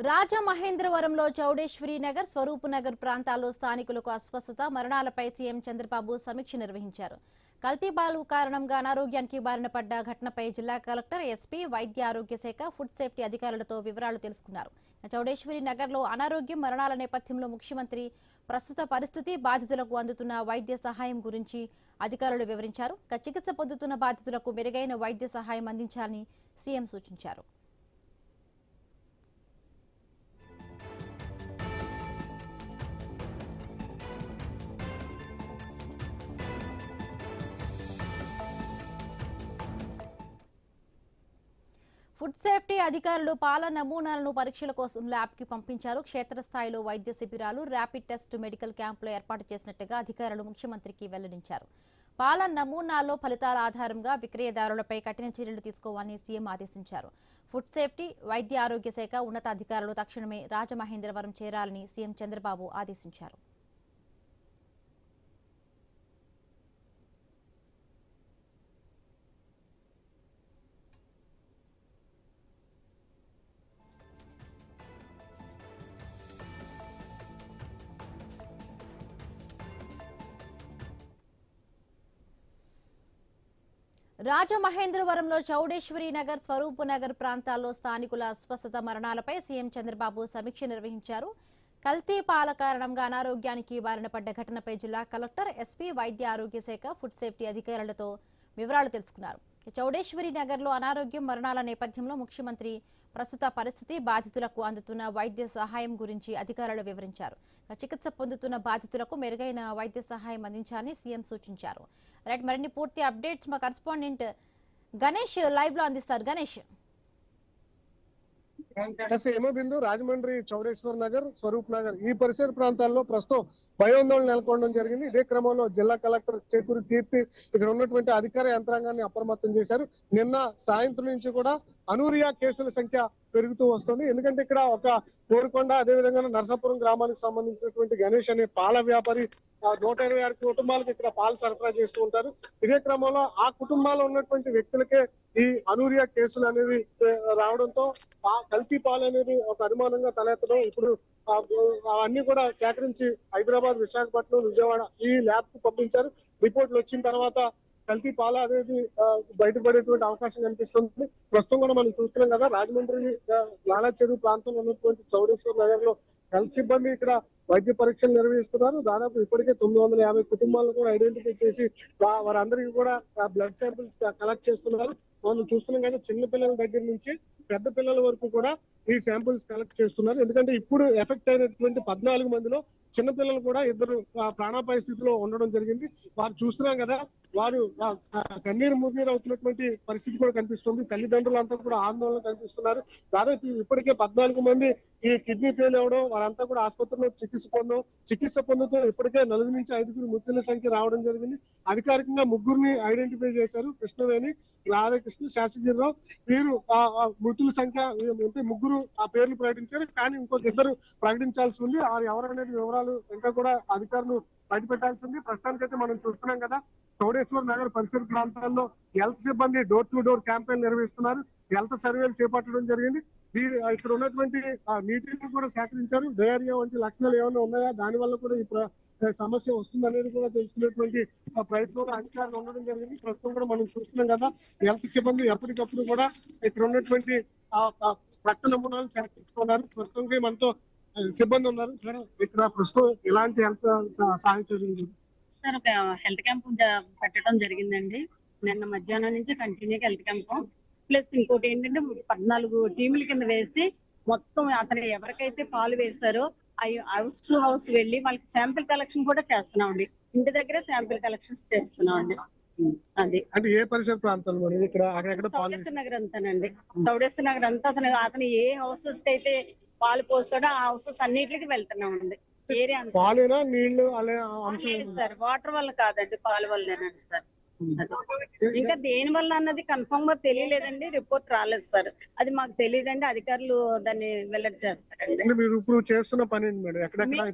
రాజమహేంద్రవరంలో చౌడేశ్వరి నగర్, స్వరూప్ నగర్ ప్రాంతాల్లో స్థానికులకు అస్వస్థత, మరణాలపై సీఎం చంద్రబాబు సమీక్ష నిర్వహించారు. కల్తీపాలు కారణంగా అనారోగ్యానికి బారిన పడ్డ ఘటనపై జిల్లా కలెక్టర్, ఎస్పీ, వైద్య ఆరోగ్య శాఖ, ఫుడ్ సేఫ్టీ అధికారులతో వివరాలు తెలుసుకున్నారు. చౌడేశ్వరి నగర్లో అనారోగ్యం, మరణాల నేపథ్యంలో ముఖ్యమంత్రి ప్రస్తుత పరిస్థితి, బాధితులకు అందుతున్న వైద్య సహాయం గురించి అధికారులు వివరించారు. చికిత్స పొందుతున్న బాధితులకు మెరుగైన వైద్య సహాయం అందించాలని సీఎం సూచించారు. ఫుడ్ సేఫ్టీ అధికారులు పాల నమూనాలను పరీక్షల కోసం ల్యాబ్కి పంపించారు. క్షేత్రస్థాయిలో వైద్య శిబిరాలు, ర్యాపిడ్ టెస్ట్, మెడికల్ క్యాంపులు ఏర్పాటు చేసినట్టుగా అధికారులు ముఖ్యమంత్రికి వెల్లడించారు. పాల నమూనాల్లో ఫలితాల ఆధారంగా విక్రయదారులపై కఠిన చర్యలు తీసుకోవాలని సీఎం ఆదేశించారు. ఫుడ్ సేఫ్టీ, వైద్య ఆరోగ్య శాఖ ఉన్నతాధికారులు తక్షణమే రాజమహేంద్రవరం చేరాలని సీఎం చంద్రబాబు ఆదేశించారు. రాజమహేంద్రవరంలో చౌడేశ్వరి నగర్, స్వరూప్ నగర్ ప్రాంతాల్లో స్థానికుల అస్వస్థత, మరణాలపై సీఎం చంద్రబాబు సమీక్ష నిర్వహించారు. కల్తీ పాల కారణంగా అనారోగ్యానికి బారిన పడ్డ ఘటనపై జిల్లా కలెక్టర్, ఎస్పీ, వైద్య ఆరోగ్య శాఖ, ఫుడ్ సేఫ్టీ అధికారులతో వివరాలు తెలుసుకున్నారు. చౌడేశ్వరి నగర్లో అనారోగ్యం, మరణాల నేపథ్యంలో ముఖ్యమంత్రి ప్రస్తుత పరిస్థితి, బాధితులకు అందుతున్న వైద్య సహాయం గురించి అధికారులు వివరించారు. చికిత్స పొందుతున్న బాధితులకు మెరుగైన వైద్య సహాయం అందించాలని సీఎం సూచించారు. రైట్, మరిన్ని పూర్తి అప్డేట్స్ మా కరెస్పాండెంట్ గణేష్ లైవ్ లో అందిస్తారు. గణేష్. బిందు రాజమండ్రి, చౌడేశ్వర్ నగర్, స్వరూప్ నగర్ ఈ పరిసర ప్రాంతాల్లో ప్రస్తుతం భయోందోళన నెలకొనడం జరిగింది. ఇదే క్రమంలో జిల్లా కలెక్టర్ చేకూరి కీర్తి ఇక్కడ ఉన్నటువంటి అధికార యంత్రాంగాన్ని అప్రమత్తం చేశారు. నిన్న సాయంత్రం నుంచి కూడా అనూరియా కేసుల సంఖ్య పెరుగుతూ వస్తుంది. ఎందుకంటే ఇక్కడ ఒక కోరుకొండ, అదేవిధంగా నరసాపురం గ్రామానికి సంబంధించినటువంటి గణేష్ అనే పాల వ్యాపారి 126 కుటుంబాలకు ఇక్కడ పాలు సరఫరా చేస్తూ ఉంటారు. ఇదే క్రమంలో ఆ కుటుంబాల్లో ఉన్నటువంటి వ్యక్తులకే ఈ అనూరియా కేసులు అనేవి రావడంతో కల్తీ పాలు అనేది ఒక అనుమానంగా తలెత్తడం, ఇప్పుడు అవన్నీ కూడా సేకరించి హైదరాబాద్, విశాఖపట్నం, విజయవాడ ఈ ల్యాబ్ కు పంపించారు. రిపోర్ట్లు వచ్చిన తర్వాత కల్తీ పాల అనేది బయటపడేటువంటి అవకాశం కనిపిస్తుంది. ప్రస్తుతం కూడా మనం చూస్తున్నాం కదా, రాజమండ్రి లాలా చెరువు ప్రాంతంలో ఉన్నటువంటి చౌడేశ్వర్ నగర్ లో హెల్త్ సిబ్బంది ఇక్కడ వైద్య పరీక్షలు నిర్వహిస్తున్నారు. దాదాపు ఇప్పటికే 950 కుటుంబాలను కూడా ఐడెంటిఫై చేసి వారందరికీ కూడా బ్లడ్ శాంపిల్స్ కలెక్ట్ చేస్తున్నారు. మనం చూస్తున్నాం కదా, చిన్న పిల్లల దగ్గర నుంచి పెద్ద పిల్లల వరకు కూడా ఈ శాంపిల్స్ కలెక్ట్ చేస్తున్నారు. ఎందుకంటే ఇప్పుడు ఎఫెక్ట్ అయినటువంటి 14 మందిలో చిన్నపిల్లలు కూడా 2 ప్రాణాపాయ స్థితిలో ఉండడం జరిగింది. వారు చూస్తున్నాం కదా, వారు కన్నీరు మున్నీరు అవుతున్నటువంటి పరిస్థితి కూడా కనిపిస్తుంది. తల్లిదండ్రులంతా కూడా ఆందోళన కనిపిస్తున్నారు. దాదాపు ఇప్పటికే 14 మంది ఈ కిడ్నీ ఫెయిల్ అవ్వడం, వారంతా కూడా ఆసుపత్రిలో చికిత్స పొందుతూ ఇప్పటికే 4 నుంచి 5 మృతుల సంఖ్య రావడం జరిగింది. అధికారికంగా 3 ఐడెంటిఫై చేశారు. కృష్ణవేణి, రాధాకృష్ణ, శాసగిరిరావు. వీరు మృతుల సంఖ్య అంటే 3 ఆ పేర్లు ప్రకటించారు. కానీ ఇంకొక 2 ప్రకటించాల్సి ఉంది. వారు ఎవరనేది వివరాలు ఇంకా కూడా అధికారులు బయటపెట్టాల్సి ఉంది. ప్రస్తుతానికైతే మనం చూస్తున్నాం కదా, చౌడేశ్వర్ నగర్ పరిసర ప్రాంతాల్లో హెల్త్ సిబ్బంది డోర్ టు డోర్ క్యాంపెయిన్ నిర్వహిస్తున్నారు. హెల్త్ సర్వేలు చేపట్టడం జరిగింది. ఇక్కడ ఉన్నటువంటి నీటిని కూడా సేకరించారు. డయేరియా వంటి లక్షణాలు ఏమైనా ఉన్నాయా, దాని వల్ల కూడా ఈ సమస్య వస్తుంది అనేది కూడా తెలుసుకునేటువంటి ప్రయత్నంలో అధికారులు ఉండడం జరిగింది. ప్రస్తుతం కూడా మనం చూస్తున్నాం కదా, హెల్త్ సిబ్బంది ఎప్పటికప్పుడు కూడా ఇక్కడ ఉన్నటువంటి రక్త నమూనాలు సేకరిస్తున్నారు. ప్రస్తుతం మనతో సిబ్బంది ఉన్నారు. ఇక్కడ ప్రస్తుతం ఎలాంటి హెల్త్ సహాయం జరిగింది సార్? ఒక హెల్త్ క్యాంప్ పెట్టడం జరిగిందండి. నిన్న మధ్యాహ్నం నుంచి కంటిన్యూగా హెల్త్ క్యాంప్, ప్లస్ ఇంకోటి ఏంటంటే 14 టీముల కింద వేసి మొత్తం అతను ఎవరికైతే పాలు వేస్తారో హౌస్ టు హౌస్ వెళ్ళి వాళ్ళకి శాంపిల్ కలెక్షన్ కూడా చేస్తున్నామండి. ఇంటి దగ్గర శాంపిల్ కలెక్షన్స్ చేస్తున్నామండి. అది అంటే ఏ పరిసర ప్రాంతాల్లో ఇక్కడ చౌడేశ్వర్ నగర్ అంతానండి. చౌడేశ్వర్ నగర్ అంతా అతను ఏ హౌసెస్ కి అయితే పాలు పోస్తాడో ఆ హౌసెస్ అన్నిటికి వెళ్తున్నామండి. ఏరియా పాలేనా, నీళ్లు సార్? వాటర్ వల్ల కాదండి, పాల వల్లనేనండి సార్. ఇంకా దేని వల్ల అన్నది కన్ఫర్మ్ గా తెలియలేదండి. రిపోర్ట్ రాలేదు సార్, అది మాకు తెలియదండి. అధికారులు దాన్ని వెల్లడి చేస్తారండి. మీరు ఇప్పుడు చేస్తున్న పని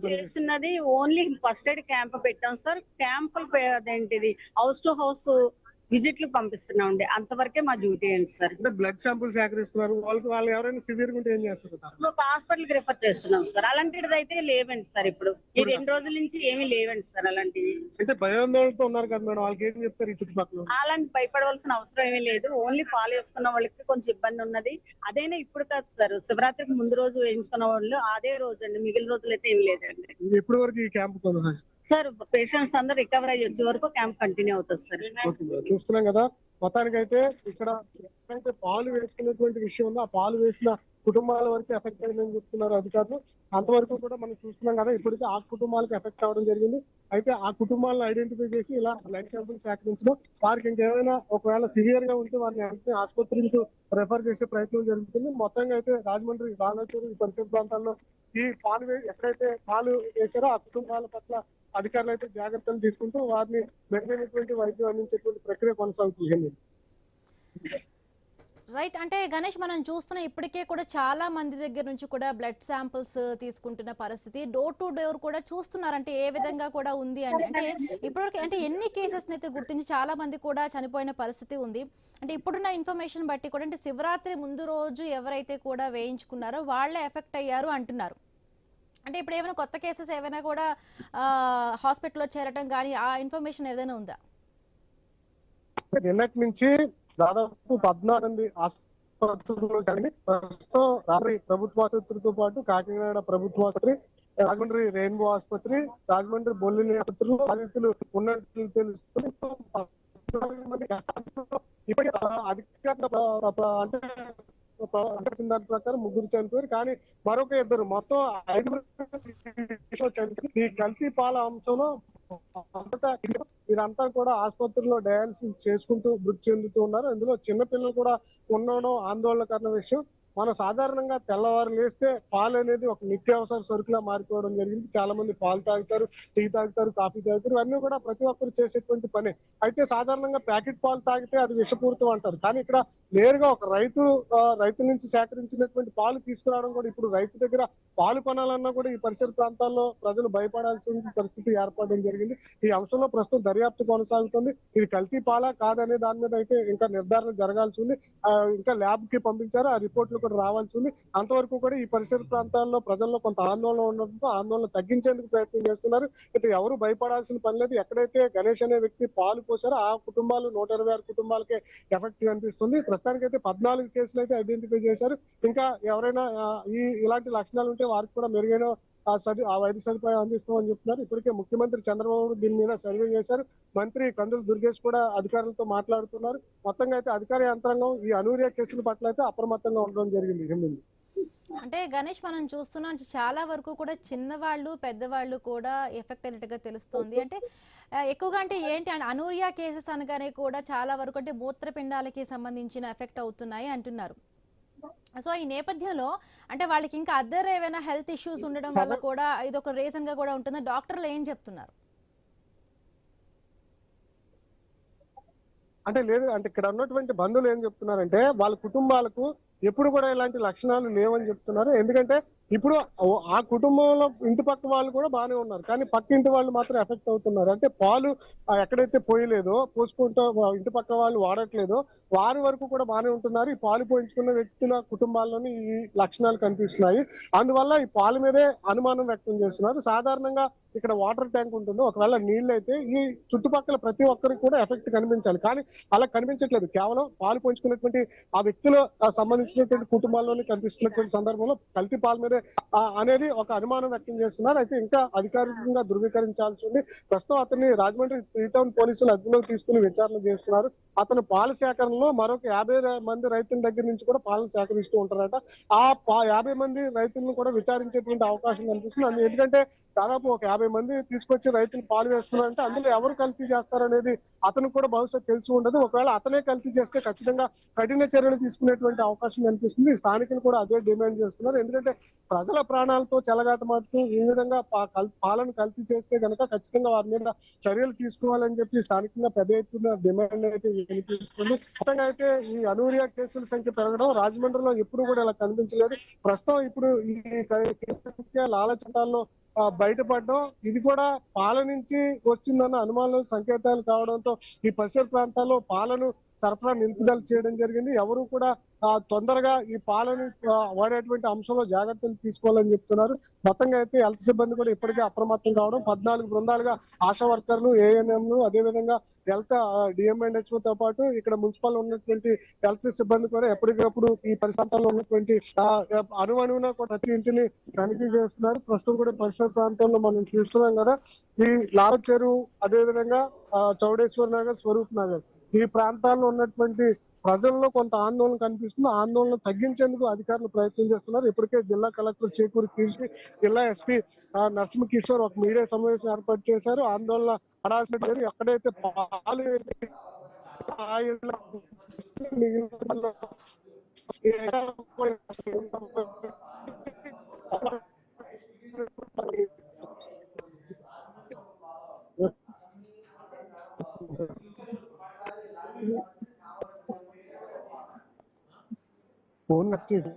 చేస్తున్నది ఓన్లీ ఫస్ట్ ఎయిడ్ క్యాంప్ పెట్టాం సార్. క్యాంపులు అదేంటిది హౌస్ టు హౌస్ విజిట్లు పంపిస్తున్నామండి. అంతవరకే మా డ్యూటీ ఏంటి సార్. అంటే బ్లడ్ శాంపుల్ సేకరిస్తున్నారు, వాళ్ళు ఎవరైనా సివియర్ గా ఉంటే ఏం చేస్తారు? ఒక హాస్పిటల్ కి రిఫర్ చేస్తున్నాం సార్. అలాంటిది అయితే లేవండి సార్. ఇప్పుడు ఈ 2 రోజుల నుంచి ఏమీ లేవండి సార్ అలాంటివి. అంటే భయాందోళనతో ఉన్నారు కదా మేడం, వాళ్ళకి ఏం చెప్తారు ఈ చుట్టుపక్కల? అలాంటి భయపడవలసిన అవసరం ఏమీ లేదు. ఓన్లీ పాలు వేసుకున్న వాళ్ళకి కొంచెం ఇబ్బంది ఉన్నది. అదైనా ఇప్పుడు కాదు సార్, శివరాత్రికి ముందు రోజు వేయించుకున్న వాళ్ళు అదే రోజు అండి. మిగిలిన రోజులు అయితే ఏం లేదండి. ఎప్పటి వరకు ఈ క్యాంప్ కొనసాగిస్తారు సార్? పేషెంట్స్ అందరూ రికవర్ అయ్యి వచ్చే వరకు క్యాంప్ కంటిన్యూ అవుతుంది సార్. చూస్తున్నాం కదా. మొత్తానికి అయితే ఇక్కడ ఎక్కడైతే పాలు వేసుకున్నటువంటి విషయం ఉందో ఆ పాలు వేసిన కుటుంబాల వరకు ఎఫెక్ట్ అయిందని చెప్తున్నారు అధికారులు. అంతవరకు కూడా మనం చూస్తున్నాం కదా, ఇప్పటికే ఆ కుటుంబాలకు ఎఫెక్ట్ అవ్వడం జరిగింది. అయితే ఆ కుటుంబాలను ఐడెంటిఫై చేసి ఇలా బ్లడ్ శాంపుల్ సేకరించడం, వారికి ఇంకేమైనా ఒకవేళ సివియర్ గా ఉంటే వారిని వెంటనే ఆసుపత్రికి రెఫర్ చేసే ప్రయత్నం జరుగుతుంది. మొత్తంగా అయితే రాజమండ్రి, రామేశ్వరం ఈ పరిసర ప్రాంతాల్లో ఈ ఎక్కడైతే పాలు వేశారో ఆ కుటుంబాల పట్ల అధికారులు అయితే జాగ్రత్తలు తీసుకుంటూ వారిని మెరుగైనటువంటి వైద్యం అందించేటువంటి ప్రక్రియ కొనసాగుతుంది. రైట్. అంటే గణేష్, మనం చూస్తున్న ఇప్పటికే కూడా చాలా మంది దగ్గర నుంచి కూడా బ్లడ్ శాంపిల్స్ తీసుకుంటున్న పరిస్థితి, డోర్ టు డోర్ కూడా చూస్తున్నారు. అంటే ఏ విధంగా కూడా ఉంది అని, అంటే ఇప్పటివరకు అంటే ఎన్ని కేసెస్ అయితే గుర్తించి చాలా మంది కూడా చనిపోయిన పరిస్థితి ఉంది. అంటే ఇప్పుడున్న ఇన్ఫర్మేషన్ బట్టి కూడా అంటే శివరాత్రి ముందు రోజు ఎవరైతే కూడా వేయించుకున్నారో వాళ్ళే ఎఫెక్ట్ అయ్యారు అంటున్నారు. అంటే ఇప్పుడు ఏమైనా కొత్త కేసెస్ ఏమైనా కూడా హాస్పిటల్లో చేరటం కానీ ఆ ఇన్ఫర్మేషన్ ఏదైనా ఉందా? నిన్నటి నుంచి దాదాపు 14 ఆసుపత్రులు కలిగి ప్రస్తుతం రాత్రి ప్రభుత్వ ఆసుపత్రితో పాటు కాకినాడ ప్రభుత్వ ఆసుపత్రి, రాజమండ్రి రెయిన్బో ఆసుపత్రి, రాజమండ్రి బొల్లిని ఆసుపత్రులు బాధితులు ఉన్నట్లు తెలుస్తుంది. ఇప్పటి అధికారుల అంటే దాని ప్రకారం 3 చనిపోయారు, కానీ మరొక 2 మొత్తం 5 చనిపోయారు. ఈ కల్తీ పాల అంశంలో వీరంతా కూడా ఆసుపత్రిలో డయాలసిస్ చేసుకుంటూ మృతి చెందుతూ ఉన్నారు. ఇందులో చిన్నపిల్లలు కూడా ఉండడం ఆందోళనకరణ విషయం. మనం సాధారణంగా తెల్లవారు లేస్తే పాలు అనేది ఒక నిత్యావసర సరుకులా మారిపోవడం జరిగింది. చాలా మంది పాలు తాగుతారు, టీ తాగుతారు, కాఫీ తాగుతారు. ఇవన్నీ కూడా ప్రతి ఒక్కరు చేసేటువంటి పనే. అయితే సాధారణంగా ప్యాకెట్ పాలు తాగితే అది విషపూరితం అంటారు, కానీ ఇక్కడ నేరుగా ఒక రైతు నుంచి సేకరించినటువంటి పాలు తీసుకురావడం కూడా, ఇప్పుడు రైతు దగ్గర పాలు కొనాలన్నా కూడా ఈ పరిసర ప్రాంతాల్లో ప్రజలు భయపడాల్సిన పరిస్థితి ఏర్పడడం జరిగింది. ఈ అంశంలో ప్రస్తుతం దర్యాప్తు కొనసాగుతుంది. ఇది కల్తీ పాలా కాదనే దాని మీద అయితే ఇంకా నిర్ధారణ జరగాల్సి ఉంది. ఇంకా ల్యాబ్ కి పంపించారు, ఆ రిపోర్ట్లు కూడా రావాల్సి ఉంది. అంతవరకు కూడా ఈ పరిసర ప్రాంతాల్లో ప్రజల్లో కొంత ఆందోళన ఉండడంతో ఆందోళన తగ్గించేందుకు ప్రయత్నం చేస్తున్నారు. అయితే ఎవరు భయపడాల్సిన పని లేదు. ఎక్కడైతే గణేష్ అనే వ్యక్తి పాలు పోసారో ఆ కుటుంబాలు 126 కుటుంబాలకే ఎఫెక్ట్ కనిపిస్తుంది. ప్రస్తుతానికైతే 14 కేసులు అయితే ఐడెంటిఫై చేశారు. ఇంకా ఎవరైనా ఇలాంటి లక్షణాలు ఉంటే వారికి కూడా మెరుగైన ఆ వైద్య సదుపాయం అందిస్తామని చెప్తున్నారు. ఇప్పటికే ముఖ్యమంత్రి చంద్రబాబు దీని మీద సర్వే చేశారు. మంత్రి కందుల దుర్గేష్ కూడా అధికారులతో మాట్లాడుతున్నారు. మొత్తంగా అయితే అధికార యంత్రాంగం ఈ అనూరియా కేసుల పట్ల అయితే అప్రమత్తంగా ఉండడం జరిగింది. అంటే గణేష్, మనం చూస్తున్నాం చాలా వరకు కూడా చిన్నవాళ్ళు పెద్దవాళ్ళు కూడా ఎఫెక్ట్ అయినట్టుగా తెలుస్తోంది. అంటే ఎక్కువగా అంటే ఏంటి అంటే అనూరియా కేసెస్ అనగానే కూడా చాలా వరకు అంటే మూత్రపిండాలకి సంబంధించిన ఎఫెక్ట్ అవుతున్నాయి అంటున్నారు. సో ఈ నేపథ్యంలో అంటే వాళ్ళకి ఇంకా అదర్ ఏమైనా హెల్త్ ఇష్యూస్ ఉండడం వల్ల కూడా ఇది ఒక రీజన్ గా కూడా ఉంటుందా? డాక్టర్లు ఏం చెప్తున్నారు? అంటే లేదు, అంటే ఇక్కడ ఉన్నటువంటి బంధువులు ఏం చెప్తున్నారంటే వాళ్ళ కుటుంబాలకు ఎప్పుడు కూడా ఇలాంటి లక్షణాలు లేవని చెప్తున్నారు. ఎందుకంటే ఇప్పుడు ఆ కుటుంబంలో ఇంటి పక్క వాళ్ళు కూడా బాగానే ఉన్నారు, కానీ పక్కింటి వాళ్ళు మాత్రం ఎఫెక్ట్ అవుతున్నారు. అంటే పాలు ఎక్కడైతే పోయలేదో, పోసుకుంటూ ఇంటి పక్క వాళ్ళు వాడట్లేదో వారి వరకు కూడా బాగానే ఉంటున్నారు. ఈ పాలు పోయించుకున్న వ్యక్తుల కుటుంబాల్లోని ఈ లక్షణాలు కనిపిస్తున్నాయి. అందువల్ల ఈ పాల మీదే అనుమానం వ్యక్తం చేస్తున్నారు. సాధారణంగా ఇక్కడ వాటర్ ట్యాంక్ ఉంటుంది, ఒకవేళ నీళ్ళు అయితే ఈ చుట్టుపక్కల ప్రతి ఒక్కరికి కూడా ఎఫెక్ట్ కనిపించాలి, కానీ అలా కనిపించట్లేదు. కేవలం పాలు పంచుకున్నటువంటి ఆ వ్యక్తులు సంబంధించినటువంటి కుటుంబాల్లోనే కనిపిస్తున్నటువంటి సందర్భంలో కల్తీ పాల మీదే అనేది ఒక అనుమానం వ్యక్తం చేస్తున్నారు. అయితే ఇంకా అధికారికంగా ధృవీకరించాల్సి ఉంది. ప్రస్తుతం అతన్ని రాజమండ్రి 3 టౌన్ పోలీసులు అదుపులోకి తీసుకుని విచారణ చేస్తున్నారు. అతను పాల సేకరణలో మరొక 50 మంది రైతుల దగ్గర నుంచి కూడా పాలను సేకరిస్తూ ఉంటారట. ఆ 50 మంది రైతులను కూడా విచారించేటువంటి అవకాశం కనిపిస్తుంది. ఎందుకంటే దాదాపు ఒక 50 మంది తీసుకొచ్చి రైతులు పాలు వేస్తున్నారంటే అందులో ఎవరు కల్తీ చేస్తారనేది అతనికి కూడా భవిష్యత్తు తెలిసి ఉండదు. ఒకవేళ అతనే కల్తీ చేస్తే ఖచ్చితంగా కఠిన చర్యలు తీసుకునేటువంటి అవకాశం కనిపిస్తుంది. స్థానికులు కూడా అదే డిమాండ్ చేస్తున్నారు. ఎందుకంటే ప్రజల ప్రాణాలతో చెలగాటమాడుతూ ఈ విధంగా పాలను కల్తీ చేస్తే కనుక ఖచ్చితంగా వారి మీద చర్యలు తీసుకోవాలని చెప్పి స్థానికంగా పెద్ద ఎత్తున డిమాండ్ అయితే వినిపిస్తుంది. మొత్తంగా అయితే ఈ అనూరియా కేసుల సంఖ్య పెరగడం రాజమండ్రిలో ఎప్పుడు కూడా ఇలా కనిపించలేదు. ప్రస్తుతం ఇప్పుడు ఈ లాల చట్టాల్లో బయటపడడం, ఇది కూడా పాల నుంచి వచ్చిందన్న అనుమానాలు సంకేతాలు కావడంతో ఈ పరిసర ప్రాంతాల్లో పాలను సరఫరా నిలుపుదల చేయడం జరిగింది. ఎవరు కూడా తొందరగా ఈ పాలను వాడేటువంటి అంశంలో జాగ్రత్తలు తీసుకోవాలని చెప్తున్నారు. మొత్తంగా అయితే హెల్త్ సిబ్బంది కూడా ఇప్పటికే అప్రమత్తం కావడం, 14 బృందాలుగా ఆశా వర్కర్లు, ఏఎన్ఎంలు, అదేవిధంగా హెల్త్ డిఎంఎన్హెచ్ఓ తో పాటు ఇక్కడ మున్సిపల్ ఉన్నటువంటి హెల్త్ సిబ్బంది కూడా ఎప్పటికప్పుడు ఈ పరిసరాల్లో ఉన్నటువంటి అణువణువున ప్రతి ఇంటిని తనిఖీ చేస్తున్నారు. ప్రస్తుతం కూడా పరిసర ప్రాంతంలో మనం చూస్తున్నాం కదా, ఈ లావ చెరువు, అదేవిధంగా చౌడేశ్వర్ నగర్, స్వరూప్ నగర్ ఈ ప్రాంతాల్లో ఉన్నటువంటి ప్రజల్లో కొంత ఆందోళన కనిపిస్తుంది. ఆందోళన తగ్గించేందుకు అధికారులు ప్రయత్నం చేస్తున్నారు. ఇప్పటికే జిల్లా కలెక్టర్ చేకూరి కీర్తి, జిల్లా ఎస్పీ నరసింహ కిషోర్ ఒక మీడియా సమావేశం ఏర్పాటు చేశారు. ఆందోళన పడాల్సిన లేదు. ఎక్కడైతే పాలు ఫోన్ నచ్చేది.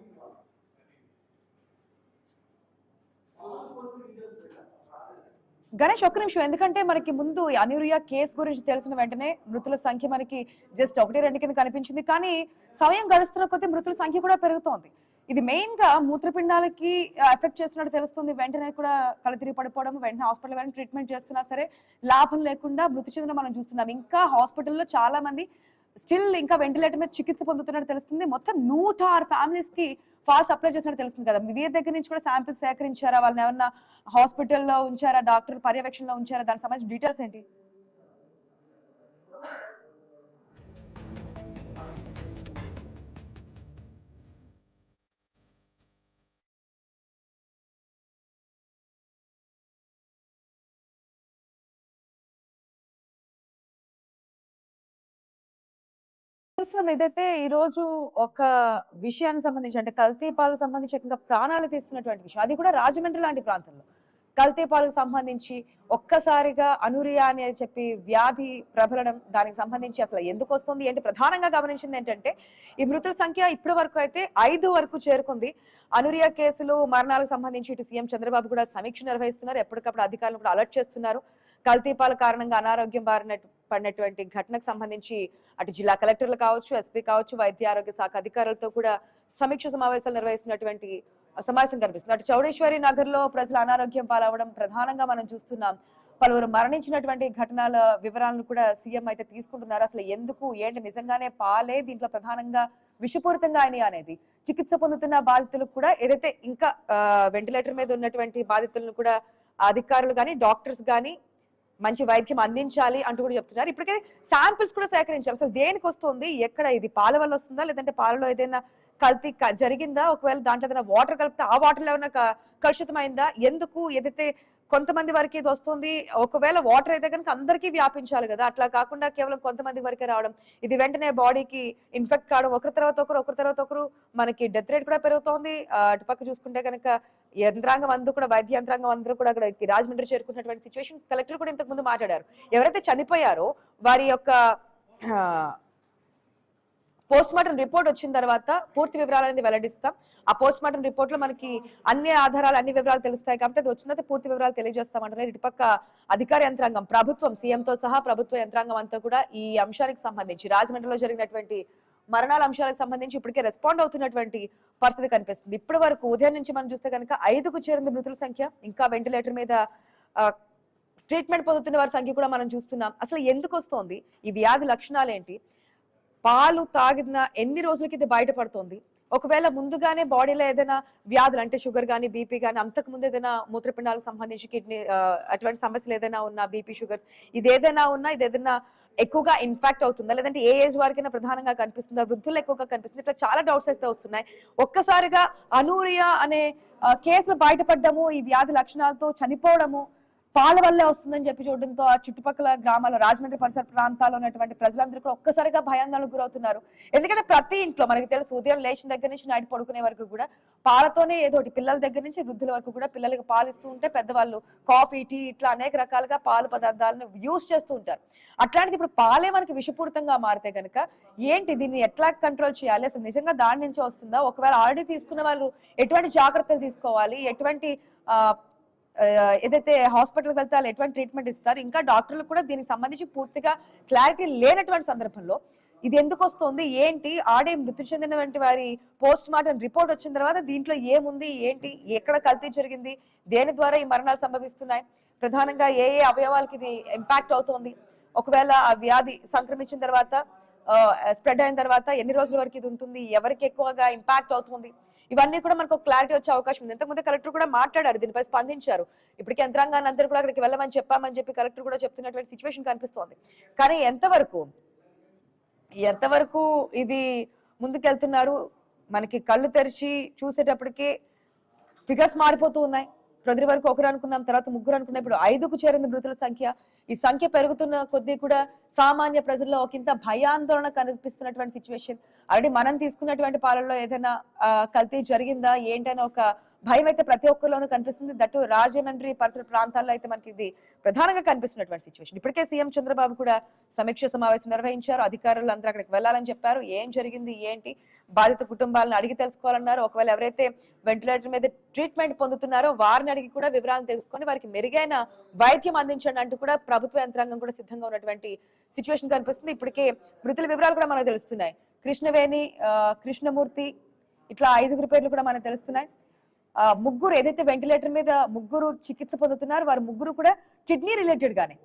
గణేష్ ఒక్క నిమిషం, ఎందుకంటే మనకి ముందు అనూరియా కేసు గురించి తెలిసిన వెంటనే మృతుల సంఖ్య మనకి జస్ట్ 1-2 కింద కనిపించింది. కానీ సమయం గడుస్తున్న కొద్దీ మృతుల సంఖ్య కూడా పెరుగుతోంది. ఇది మెయిన్ గా మూత్రపిండాలకి ఎఫెక్ట్ చేస్తున్నట్టు తెలుస్తుంది. వెంటనే కూడా కళ్ళతిరిగి పడిపోవడం, వెంటనే హాస్పిటల్ వెంటనే ట్రీట్మెంట్ చేస్తున్నా సరే లాభం లేకుండా మృతి చెందడం మనం చూస్తున్నాం. ఇంకా హాస్పిటల్లో చాలా మంది స్టిల్ ఇంకా వెంటిలేటర్ మీద చికిత్స పొందుతున్నట్టు తెలుస్తుంది. మొత్తం 106 ఫ్యామిలీస్ కి ఫాల్స్ అప్లై చేసినట్టు తెలుస్తుంది కదా. మీ దగ్గర నుంచి కూడా శాంపిల్స్ సేకరించారా? వాళ్ళని ఏమన్నా హాస్పిటల్లో ఉంచారా? డాక్టర్ పర్యవేక్షణలో ఉంచారా? దానికి సంబంధించిన డీటెయిల్స్ ఏంటి? ఏదైతే ఈ రోజు ఒక విషయానికి సంబంధించి, అంటే కల్తీ పాలకు సంబంధించి ఏకంగా ప్రాణాలు తీస్తున్నటువంటి విషయం, అది కూడా రాజమండ్రి లాంటి ప్రాంతంలో కల్తీ పాలకు సంబంధించి ఒక్కసారిగా అనూరియా అని చెప్పి వ్యాధి ప్రబలడం, దానికి సంబంధించి అసలు ఎందుకు వస్తుంది ఏంటి ప్రధానంగా గమనించింది ఏంటంటే ఈ మృతుల సంఖ్య ఇప్పటి వరకు అయితే 5 వరకు చేరుకుంది. అనూరియా కేసులు మరణాలకు సంబంధించి ఇటు సీఎం చంద్రబాబు కూడా సమీక్ష నిర్వహిస్తున్నారు. ఎప్పటికప్పుడు అధికారులు కూడా అలర్ట్ చేస్తున్నారు. కల్తీ పాల కారణంగా అనారోగ్యం పడినటువంటి ఘటనకు సంబంధించి అటు జిల్లా కలెక్టర్లు కావచ్చు, ఎస్పీ కావచ్చు, వైద్య ఆరోగ్య శాఖ అధికారులతో కూడా సమీక్ష సమావేశాలు నిర్వహిస్తున్నటువంటి సమావేశం కనిపిస్తుంది. అటు చౌడేశ్వరి నగర్ లో ప్రజలు అనారోగ్యం పాలవడం ప్రధానంగా మనం చూస్తున్నాం. పలువురు మరణించినటువంటి ఘటనల వివరాలను కూడా సీఎం అయితే తీసుకుంటున్నారు. అసలు ఎందుకు ఏంటి, నిజంగానే పాలే దీంట్లో ప్రధానంగా విషపూరితంగా అయినాయి అనేది, చికిత్స పొందుతున్న బాధితులకు కూడా ఏదైతే ఇంకా వెంటిలేటర్ మీద ఉన్నటువంటి బాధితులను కూడా అధికారులు కానీ డాక్టర్స్ కానీ మంచి వైద్యం అందించాలి అంటూ కూడా చెప్తున్నారు. ఇప్పటికే శాంపిల్స్ కూడా సేకరించారు. అసలు దేనికి వస్తుంది, ఎక్కడ, ఇది పాల వల్ల వస్తుందా లేదంటే పాలలో ఏదైనా కల్తీ జరిగిందా, ఒకవేళ దాంట్లో ఏదైనా వాటర్ కలిపితే ఆ వాటర్ లో ఏమైనా కలుషితమైందా, ఎందుకు, ఏదైతే కొంతమంది వరకు ఇది వస్తుంది, ఒకవేళ వాటర్ అయితే కనుక అందరికీ వ్యాపించాలి కదా, అట్లా కాకుండా కేవలం కొంతమంది వరకే రావడం, ఇది వెంటనే బాడీకి ఇన్ఫెక్ట్ కావడం, ఒకరి తర్వాత ఒకరు మనకి డెత్ రేట్ కూడా పెరుగుతోంది. అటుపక్క చూసుకుంటే కనుక యంత్రాంగం అందరూ కూడా, వైద్య యంత్రాంగం అందరూ కూడా అక్కడ రాజమండ్రి చేరుకున్నటువంటి సిచ్యువేషన్. కలెక్టర్ కూడా ఇంతకు ముందు మాట్లాడారు. ఎవరైతే చనిపోయారో వారి యొక్క పోస్ట్ మార్టం రిపోర్ట్ వచ్చిన తర్వాత పూర్తి వివరాలనేది వెల్లడిస్తాం. ఆ పోస్ట్ మార్టం రిపోర్ట్ లో మనకి అన్ని ఆధారాలు, అన్ని వివరాలు తెలుస్తాయి కాబట్టి అది వచ్చిన తర్వాత పూర్తి వివరాలు తెలియజేస్తామంటున్నారు. ఇటుపక్క అధికార యంత్రాంగం, ప్రభుత్వం, సీఎంతో సహా ప్రభుత్వ యంత్రాంగం అంతా కూడా ఈ అంశానికి సంబంధించి, రాజమండ్రిలో జరిగినటువంటి మరణాల అంశాలకు సంబంధించి ఇప్పటికే రెస్పాండ్ అవుతున్నటువంటి పరిస్థితి కనిపిస్తుంది. ఇప్పటి వరకు ఉదయం నుంచి మనం చూస్తే కనుక 5కు చేరింది మృతుల సంఖ్య. ఇంకా వెంటిలేటర్ మీద ట్రీట్మెంట్ పొందుతున్న వారి సంఖ్య కూడా మనం చూస్తున్నాం. అసలు ఎందుకు వస్తోంది, ఈ వ్యాధి లక్షణాలు ఏంటి, పాలు తాగిన ఎన్ని రోజులకి ఇది బయటపడుతుంది, ఒకవేళ ముందుగానే బాడీలో ఏదైనా వ్యాధులు అంటే షుగర్ కానీ, బీపీ కానీ, అంతకు ముందు ఏదైనా మూత్రపిండాలకు సంబంధించి కిడ్నీ అటువంటి సమస్యలు ఏదైనా ఉన్నా, బీపీ, షుగర్స్, ఇది ఏదైనా ఉన్నా, ఇది ఏదైనా ఎక్కువగా ఇన్ఫాక్ట్ అవుతుందా, లేదంటే ఏ ఏజ్ వారికైనా ప్రధానంగా కనిపిస్తుందా, వృద్ధులు ఎక్కువగా కనిపిస్తుంది, ఇట్లా చాలా డౌట్స్ అయితే వస్తున్నాయి. ఒక్కసారిగా అనూరియా అనే కేసులు బయటపడ్డము, ఈ వ్యాధి లక్షణాలతో చనిపోవడము పాల వల్లే వస్తుందని చెప్పి చూడడంతో ఆ చుట్టుపక్కల గ్రామాల, రాజమండ్రి పరిసర ప్రాంతాల్లో ఉన్నటువంటి ప్రజలందరూ కూడా ఒక్కసారిగా భయాందోళనకు గురవుతున్నారు. ఎందుకంటే ప్రతి ఇంట్లో మనకి తెలుసు, ఉదయం లేచిన దగ్గర నుంచి నైట్ పడుకునే వరకు కూడా పాలతోనే ఏదోటి, పిల్లల దగ్గర నుంచి వృద్ధుల వరకు కూడా పిల్లలకి పాలు ఇస్తూ ఉంటే, పెద్దవాళ్ళు కాఫీ, టీ, ఇట్లా అనేక రకాలుగా పాలు పదార్థాలను యూజ్ చేస్తూ ఉంటారు. అట్లాంటిది ఇప్పుడు పాలే మనకి విషపూరితంగా మారితే కనుక ఏంటి, దీన్ని ఎట్లా కంట్రోల్ చేయాలి, అసలు నిజంగా దాని నుంచి వస్తుందా, ఒకవేళ ఆల్రెడీ తీసుకున్న వాళ్ళు ఎటువంటి జాగ్రత్తలు తీసుకోవాలి, ఎటువంటి ఏదైతే హాస్పిటల్కి వెళ్తే వాళ్ళు ఎటువంటి ట్రీట్మెంట్ ఇస్తారు, ఇంకా డాక్టర్లు కూడా దీనికి సంబంధించి పూర్తిగా క్లారిటీ లేనటువంటి సందర్భంలో ఇది ఎందుకు వస్తుంది ఏంటి, ఆడే మృతి చెందినటువంటి వారి పోస్ట్ మార్టం రిపోర్ట్ వచ్చిన తర్వాత దీంట్లో ఏముంది ఏంటి, ఎక్కడ కల్తీ జరిగింది, దేని ద్వారా ఈ మరణాలు సంభవిస్తున్నాయి, ప్రధానంగా ఏ ఏ అవయవాలకి ఇది ఇంపాక్ట్ అవుతోంది, ఒకవేళ ఆ వ్యాధి సంక్రమించిన తర్వాత స్ప్రెడ్ అయిన తర్వాత ఎన్ని రోజుల వరకు ఇది ఉంటుంది, ఎవరికి ఎక్కువగా ఇంపాక్ట్ అవుతుంది, ఇవన్నీ కూడా మనకు క్లారిటీ వచ్చే అవకాశం ఉంది. ఇంతకుముందు కలెక్టర్ కూడా మాట్లాడారు, దీనిపై స్పందించారు. ఇప్పటికీ యంత్రాంగాన్ని అందరూ కూడా అక్కడికి వెళ్ళమని చెప్పామని చెప్పి కలెక్టర్ కూడా చెప్తున్నటువంటి సిచ్యువేషన్ కనిపిస్తోంది. కానీ ఎంతవరకు ఇది ముందుకెళ్తున్నారు, మనకి కళ్ళు తెరిచి చూసేటప్పటికే ఫిగర్స్ మారిపోతూ ఉన్నాయి. ప్రతి వరకు ఒకరు అనుకున్నాం, తర్వాత ముగ్గురు అనుకున్నాం, ఇప్పుడు 5కు చేరింది మృతుల సంఖ్య. ఈ సంఖ్య పెరుగుతున్న కొద్దీ కూడా సామాన్య ప్రజల్లో ఒకంత భయాందోళన కనిపిస్తున్నటువంటి సిచ్యువేషన్. ఆల్రెడీ మనం తీసుకున్నటువంటి పాలల్లో ఏదైనా కల్తీ జరిగిందా ఏంటనే ఒక భయం అయితే ప్రతి ఒక్కరిలోనూ కనిపిస్తుంది. దట్టు రాజమండ్రి పరిసర ప్రాంతాల్లో అయితే మనకి ఇది ప్రధానంగా కనిపిస్తున్నటువంటి సిచ్యువేషన్. ఇప్పటికే సీఎం చంద్రబాబు కూడా సమీక్ష సమావేశం నిర్వహించారు. అధికారులు అందరూ అక్కడికి వెళ్లాలని చెప్పారు. ఏం జరిగింది ఏంటి, బాధిత కుటుంబాలను అడిగి తెలుసుకోవాలన్నారు. ఒకవేళ ఎవరైతే వెంటిలేటర్ మీద ట్రీట్మెంట్ పొందుతున్నారో వారిని అడిగి కూడా వివరాలను తెలుసుకొని వారికి మెరుగైన వైద్యం అందించండి అంటూ కూడా ప్రభుత్వ యంత్రాంగం కూడా సిద్ధంగా ఉన్నటువంటి సిచ్యువేషన్ కనిపిస్తుంది. ఇప్పటికే మృతుల వివరాలు కూడా మనకు తెలుస్తున్నాయి. కృష్ణవేణి, కృష్ణమూర్తి, ఇట్లా 5గురి పేర్లు కూడా మనకు తెలుస్తున్నాయి. ముగ్గురు ఏదైతే వెంటిలేటర్ మీద ముగ్గురు చికిత్స పొందుతున్నారు, వారు ముగ్గురు కూడా కిడ్నీ రిలేటెడ్ గానే,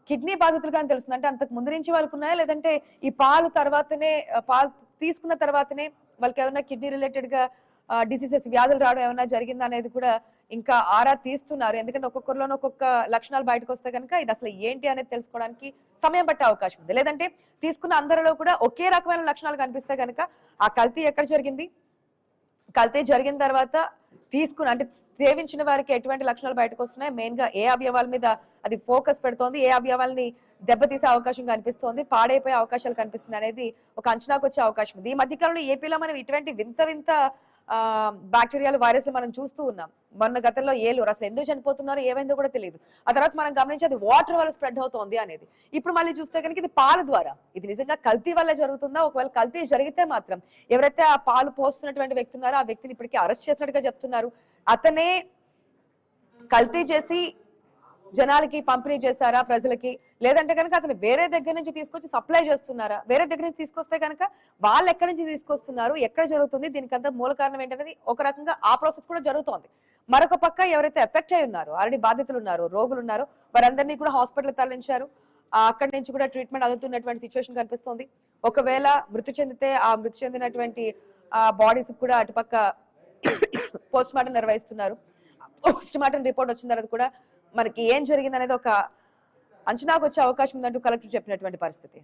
కిడ్నీ బాధితులుగానే తెలుస్తుంది. అంటే అంతకు ముందు నుంచి వాళ్ళకు ఉన్నాయా, లేదంటే ఈ పాలు తీసుకున్న తర్వాతనే వాళ్ళకి ఏమైనా కిడ్నీ రిలేటెడ్ గా డిసీజెస్, వ్యాధులు రావడం ఏమైనా జరిగిందా అనేది కూడా ఇంకా ఆరా తీస్తున్నారు. ఎందుకంటే ఒక్కొక్కరిలోనూ ఒక్కొక్క లక్షణాలు బయటకు వస్తే కనుక ఇది అసలు ఏంటి అనేది తెలుసుకోవడానికి సమయం పట్టే అవకాశం ఉంది. లేదంటే తీసుకున్న అందరిలో కూడా ఒకే రకమైన లక్షణాలు కనిపిస్తే కనుక ఆ కల్తీ ఎక్కడ జరిగింది, కల్తీ జరిగిన తర్వాత అంటే సేవించిన వారికి ఎటువంటి లక్షణాలు బయటకు వస్తున్నాయి, మెయిన్ గా ఏ అవయవాల మీద అది ఫోకస్ పెడుతోంది, ఏ అవయవాల్ని దెబ్బతీసే అవకాశం కనిపిస్తోంది, పాడైపోయే అవకాశాలు కనిపిస్తున్నాయి అనేది ఒక అంచనాకు వచ్చే అవకాశం ఉంది. ఈ మధ్యకాలంలో ఏపీలో మనం ఇటువంటి వింత బ్యాక్టీరియాలు, వైరస్లు మనం చూస్తూ ఉన్నాం. మొన్న గతంలో ఏలూరు అసలు ఎందుకు చనిపోతున్నారో ఏమైందో కూడా తెలియదు. ఆ తర్వాత మనం గమనించేది వాటర్ వల్ల స్ప్రెడ్ అవుతోంది అనేది. ఇప్పుడు మళ్ళీ చూస్తే కనుక ఇది పాల ద్వారా, ఇది నిజంగా కల్తీ వల్ల జరుగుతుందా, ఒకవేళ కల్తీ జరిగితే మాత్రం ఎవరైతే ఆ పాలు పోస్తున్నటువంటి వ్యక్తి ఉన్నారో ఆ వ్యక్తిని ఇప్పటికీ అరెస్ట్ చేసినట్టుగా చెప్తున్నారు. అతనే కల్తీ చేసి జనాలకి పంపిణీ చేస్తారా ప్రజలకి, లేదంటే కనుక అతను వేరే దగ్గర నుంచి తీసుకొచ్చి సప్లై చేస్తున్నారా, వేరే దగ్గర నుంచి తీసుకొస్తే కనుక వాళ్ళు ఎక్కడి నుంచి తీసుకొస్తున్నారు, ఎక్కడ జరుగుతుంది, దీనికంతా మూల కారణం ఏంటనేది ఒక రకంగా ఆ ప్రాసెస్ కూడా జరుగుతోంది. మరొక పక్క ఎవరైతే ఎఫెక్ట్ అయి ఉన్నారో, ఆల్రెడీ బాధితులు ఉన్నారు, రోగులు ఉన్నారు, వారందరినీ కూడా హాస్పిటల్ తరలించారు. అక్కడి నుంచి కూడా ట్రీట్మెంట్ అందుతున్నటువంటి సిచ్యువేషన్ కనిపిస్తుంది. ఒకవేళ మృతి చెందితే ఆ మృతి చెందినటువంటి బాడీస్ కూడా అటుపక్క పోస్ట్ మార్టం నిర్వహిస్తున్నారు. పోస్ట్ మార్టం రిపోర్ట్ వచ్చిన తర్వాత కూడా మనకి ఏం జరిగింది అనేది ఒక అంచనాకు వచ్చే అవకాశం ఉందంటూ కలెక్టర్ చెప్పినటువంటి పరిస్థితి.